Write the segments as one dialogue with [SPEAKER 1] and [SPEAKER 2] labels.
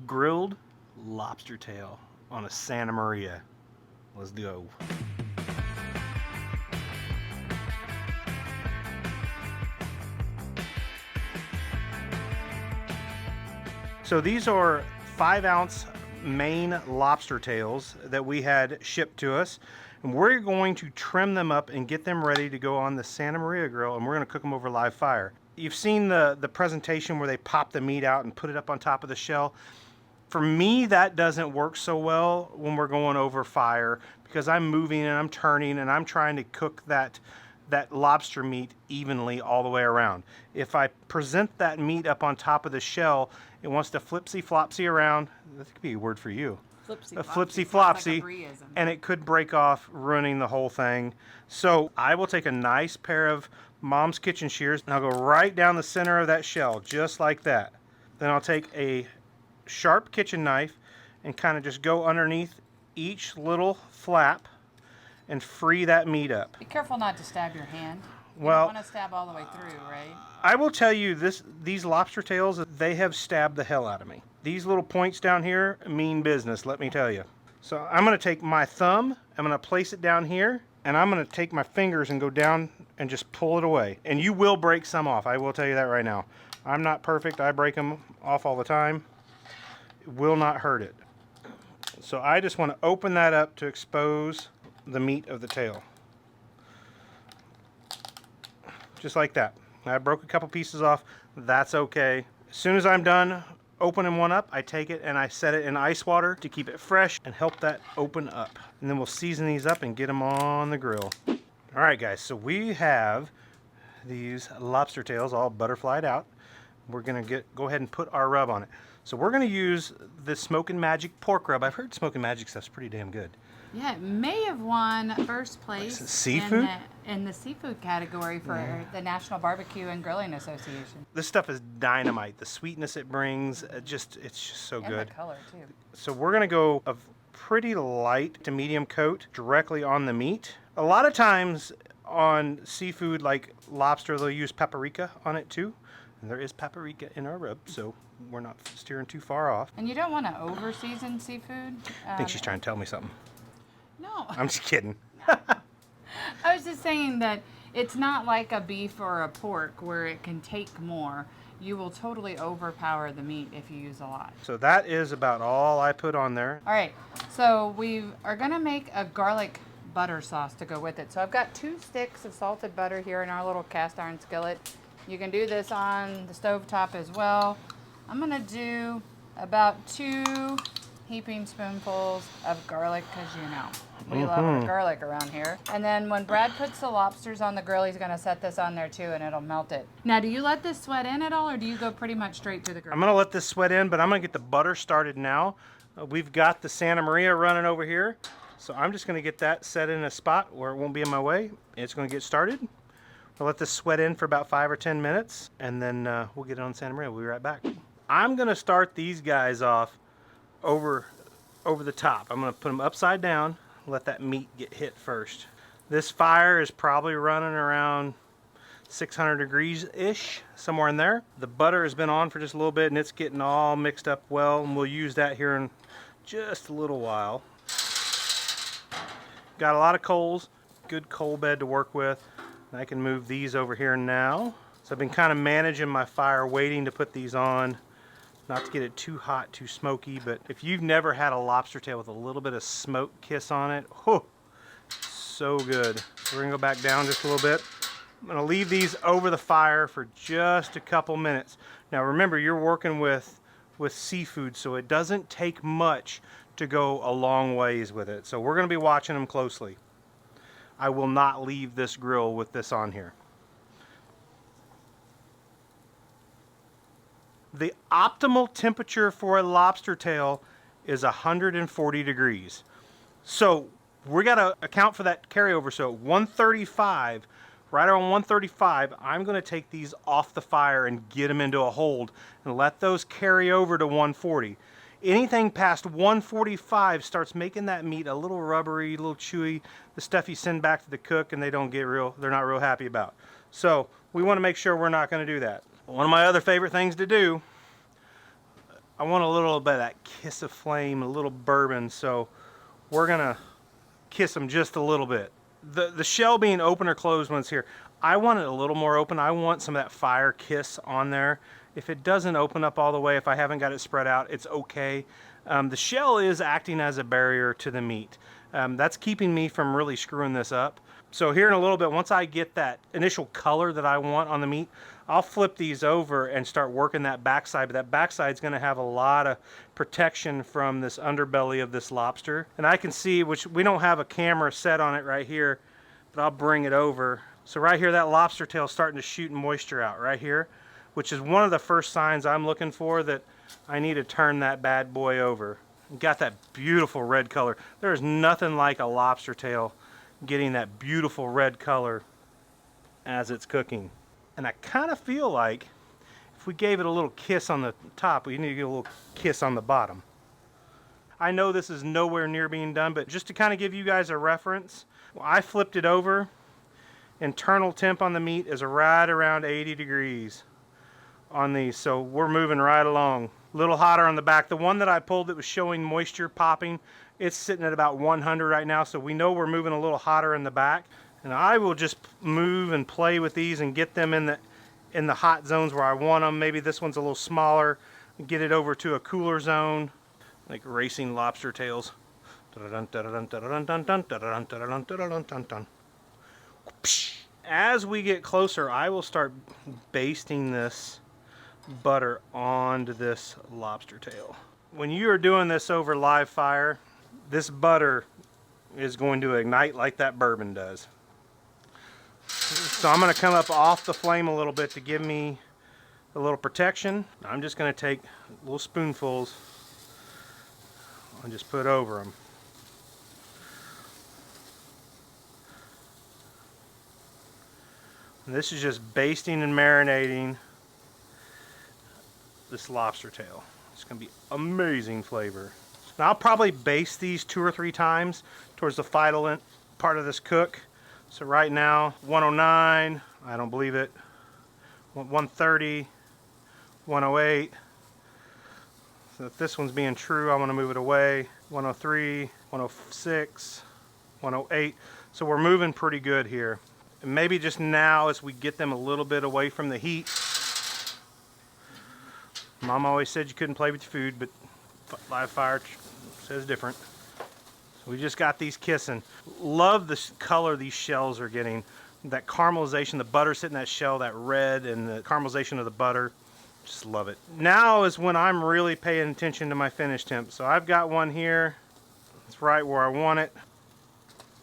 [SPEAKER 1] grilled lobster tail on a Santa Maria. Let's go. So these are 5-ounce Maine lobster tails that we had shipped to us. And we're going to trim them up and get them ready to go on the Santa Maria grill, and we're going to cook them over live fire. You've seen the presentation where they pop the meat out and put it up on top of the shell. For me, that doesn't work so well when we're going over fire because I'm moving and I'm turning and I'm trying to cook that lobster meat evenly all the way around. If I present that meat up on top of the shell, it wants to flipsy-flopsy around. That could be a word for you. Flipsy-flopsy, like and it could break off, ruining the whole thing. So I will take a nice pair of Mom's kitchen shears and I'll go right down the center of that shell, just like that. Then I'll take a sharp kitchen knife and kind of just go underneath each little flap and free that meat up.
[SPEAKER 2] Be careful not to stab your hand. You
[SPEAKER 1] Well,
[SPEAKER 2] don't want to stab all the way through, right?
[SPEAKER 1] I will tell you these lobster tails, they have stabbed the hell out of me. These little points down here mean business, let me tell you. So I'm going to take my thumb, I'm going to place it down here, and I'm going to take my fingers and go down and just pull it away. And you will break some off, I will tell you that right now. I'm not perfect, I break them off all the time. It will not hurt it. So I just want to open that up to expose the meat of the tail. Just like that. I broke a couple pieces off. That's okay. As soon as I'm done opening one up, I take it and I set it in ice water to keep it fresh and help that open up. And then we'll season these up and get them on the grill. All right, guys, so we have these lobster tails all butterflied out. We're gonna go ahead and put our rub on it. So we're gonna use the Smokin' Magic pork rub. I've heard Smokin' Magic stuff's pretty damn good.
[SPEAKER 2] Yeah, it may have won first place
[SPEAKER 1] seafood?
[SPEAKER 2] in the seafood category for the National Barbecue and Grilling Association.
[SPEAKER 1] This stuff is dynamite. The sweetness it brings, it's just so
[SPEAKER 2] And
[SPEAKER 1] good.
[SPEAKER 2] the color too.
[SPEAKER 1] So we're gonna go a pretty light to medium coat directly on the meat. A lot of times on seafood like lobster, they'll use paprika on it too. And there is paprika in our rub, so we're not steering too far off.
[SPEAKER 2] And you don't want to over-season seafood.
[SPEAKER 1] I think she's trying to tell me something.
[SPEAKER 2] No.
[SPEAKER 1] I'm just kidding.
[SPEAKER 2] I was just saying that it's not like a beef or a pork where it can take more. You will totally overpower the meat if you use a lot.
[SPEAKER 1] So that is about all I put on there.
[SPEAKER 2] All right, so we are gonna make a garlic butter sauce to go with it. So I've got 2 sticks of salted butter here in our little cast iron skillet. You can do this on the stove top as well. I'm gonna do about 2 heaping spoonfuls of garlic because you know we love our garlic around here. And then when Brad puts the lobsters on the grill, he's gonna set this on there too and it'll melt it. Now, do you let this sweat in at all or do you go pretty much straight to the grill?
[SPEAKER 1] I'm gonna let this sweat in, but I'm gonna get the butter started now. We've got the Santa Maria running over here. So I'm just gonna get that set in a spot where it won't be in my way. It's gonna get started. We'll let this sweat in for about 5 or 10 minutes and then we'll get it on Santa Maria. We'll be right back. I'm gonna start these guys off over the top. I'm gonna put them upside down, let that meat get hit first. This fire is probably running around 600 degrees-ish, somewhere in there. The butter has been on for just a little bit and it's getting all mixed up well, and we'll use that here in just a little while. Got a lot of coals, good coal bed to work with. I can move these over here now. So I've been kind of managing my fire, waiting to put these on. Not to get it too hot, too smoky, but if you've never had a lobster tail with a little bit of smoke kiss on it, oh, so good. So we're gonna go back down just a little bit. I'm gonna leave these over the fire for just a couple minutes. Now remember, you're working with seafood, so it doesn't take much to go a long ways with it. So we're gonna be watching them closely. I will not leave this grill with this on here. The optimal temperature for a lobster tail is 140 degrees. So we got to account for that carryover. So 135, right around 135, I'm going to take these off the fire and get them into a hold and let those carry over to 140. Anything past 145 starts making that meat a little rubbery, a little chewy, the stuff you send back to the cook and they're not real happy about. So we want to make sure we're not going to do that. One of my other favorite things to do, I want a little bit of that kiss of flame, a little bourbon, so we're gonna kiss them just a little bit. The shell being open or closed when it's here, I want it a little more open. I want some of that fire kiss on there. If it doesn't open up all the way, if I haven't got it spread out, it's okay. The shell is acting as a barrier to the meat. That's keeping me from really screwing this up. So here in a little bit, once I get that initial color that I want on the meat, I'll flip these over and start working that backside. But that backside is going to have a lot of protection from this underbelly of this lobster. And I can see, which we don't have a camera set on it right here, but I'll bring it over. So right here, that lobster tail is starting to shoot moisture out right here, which is one of the first signs I'm looking for that I need to turn that bad boy over. Got that beautiful red color. There is nothing like a lobster tail getting that beautiful red color as it's cooking. And I kind of feel like if we gave it a little kiss on the top, we need to get a little kiss on the bottom. I know this is nowhere near being done, but just to kind of give you guys a reference, I flipped it over. Internal temp on the meat is right around 80 degrees on these, so we're moving right along. A little hotter on the back. The one that I pulled that was showing moisture popping, it's sitting at about 100 right now, so we know we're moving a little hotter in the back. And I will just move and play with these and get them in the hot zones where I want them. Maybe this one's a little smaller, get it over to a cooler zone, like racing lobster tails. As we get closer, I will start basting this butter onto this lobster tail. When you are doing this over live fire, this butter is going to ignite like that bourbon does. So I'm going to come up off the flame a little bit to give me a little protection. I'm just going to take little spoonfuls and just put over them. And this is just basting and marinating this lobster tail. It's going to be amazing flavor. Now I'll probably baste these 2 or 3 times towards the final part of this cook. So right now, 109, I don't believe it, 130, 108. So if this one's being true, I want to move it away. 103, 106, 108. So we're moving pretty good here. And maybe just now as we get them a little bit away from the heat. Mom always said you couldn't play with your food, but live fire says different. So we just got these kissing. Love the color these shells are getting. That caramelization, the butter sitting in that shell, that red, and the caramelization of the butter. Just love it. Now is when I'm really paying attention to my finish temp. So I've got one here. It's right where I want it.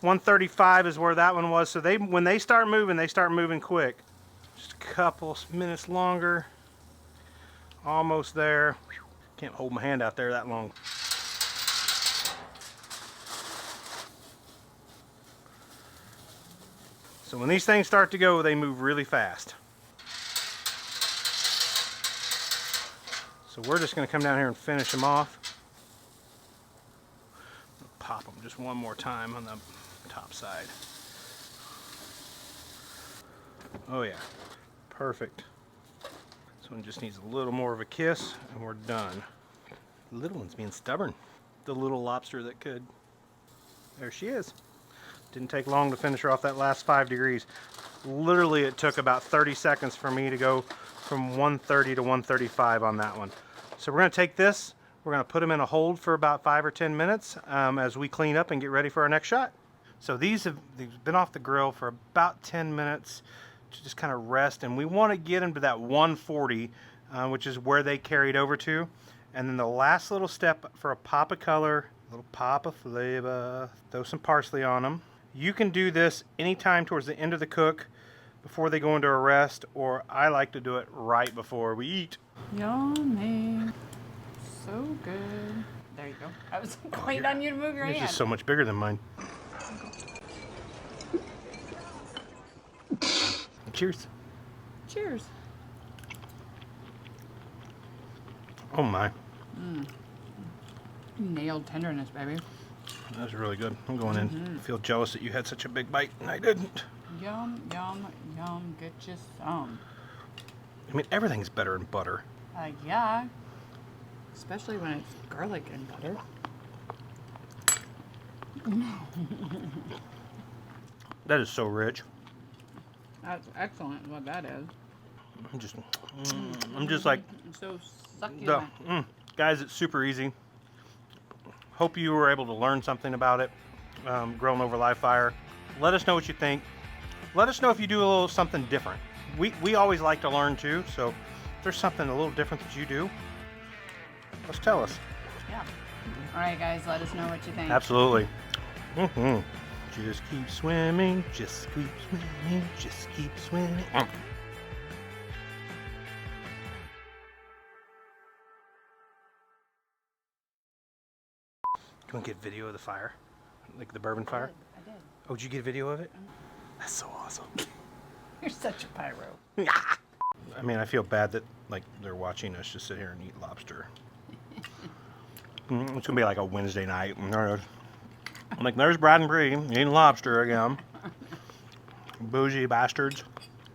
[SPEAKER 1] 135 is where that one was. So when they start moving quick. Just a couple minutes longer. Almost there. Can't hold my hand out there that long. So when these things start to go, they move really fast. So we're just going to come down here and finish them off. Pop them just one more time on the top side. Oh yeah, perfect. This one just needs a little more of a kiss and we're done. The little one's being stubborn. The little lobster that could. There she is. Didn't take long to finish her off that last 5 degrees. Literally it took about 30 seconds for me to go from 130 to 135 on that one. So we're going to take this, we're going to put them in a hold for about 5 or 10 minutes as we clean up and get ready for our next shot. So these have been off the grill for about 10 minutes to just kind of rest, and we want to get them to that 140, which is where they carried over to. And then the last little step for a pop of color, a little pop of flavor, throw some parsley on them. You can do this anytime towards the end of the cook before they go into a rest, or I like to do it right before we eat.
[SPEAKER 2] Yummy. So good. There you go. I was waiting on you to move your hand.
[SPEAKER 1] This is so much bigger than mine. Cheers.
[SPEAKER 2] Cheers.
[SPEAKER 1] Oh my.
[SPEAKER 2] Nailed tenderness, baby.
[SPEAKER 1] That was really good. I'm going in. I feel jealous that you had such a big bite and I didn't.
[SPEAKER 2] Yum, yum, yum. Get you some.
[SPEAKER 1] I mean, everything's better in butter.
[SPEAKER 2] Yeah. Especially when it's garlic and butter.
[SPEAKER 1] That is so rich.
[SPEAKER 2] That's excellent what that is.
[SPEAKER 1] I'm just like,
[SPEAKER 2] It's so succulent.
[SPEAKER 1] guys, it's super easy. Hope you were able to learn something about it, grilling over live fire. Let us know what you think. Let us know if you do a little something different. We always like to learn too, so if there's something a little different that you do, let's tell us.
[SPEAKER 2] Yeah. All right, guys, let us know what you think.
[SPEAKER 1] Absolutely. Just keep swimming, just keep swimming, just keep swimming. Do you want to get video of the fire? Like the bourbon fire?
[SPEAKER 2] I did.
[SPEAKER 1] Oh, did you get video of it? That's so awesome.
[SPEAKER 2] You're such a pyro.
[SPEAKER 1] I mean, I feel bad that like they're watching us just sit here and eat lobster. It's gonna be like a Wednesday night. I'm like, there's Brad and Bree eating lobster again. Bougie bastards.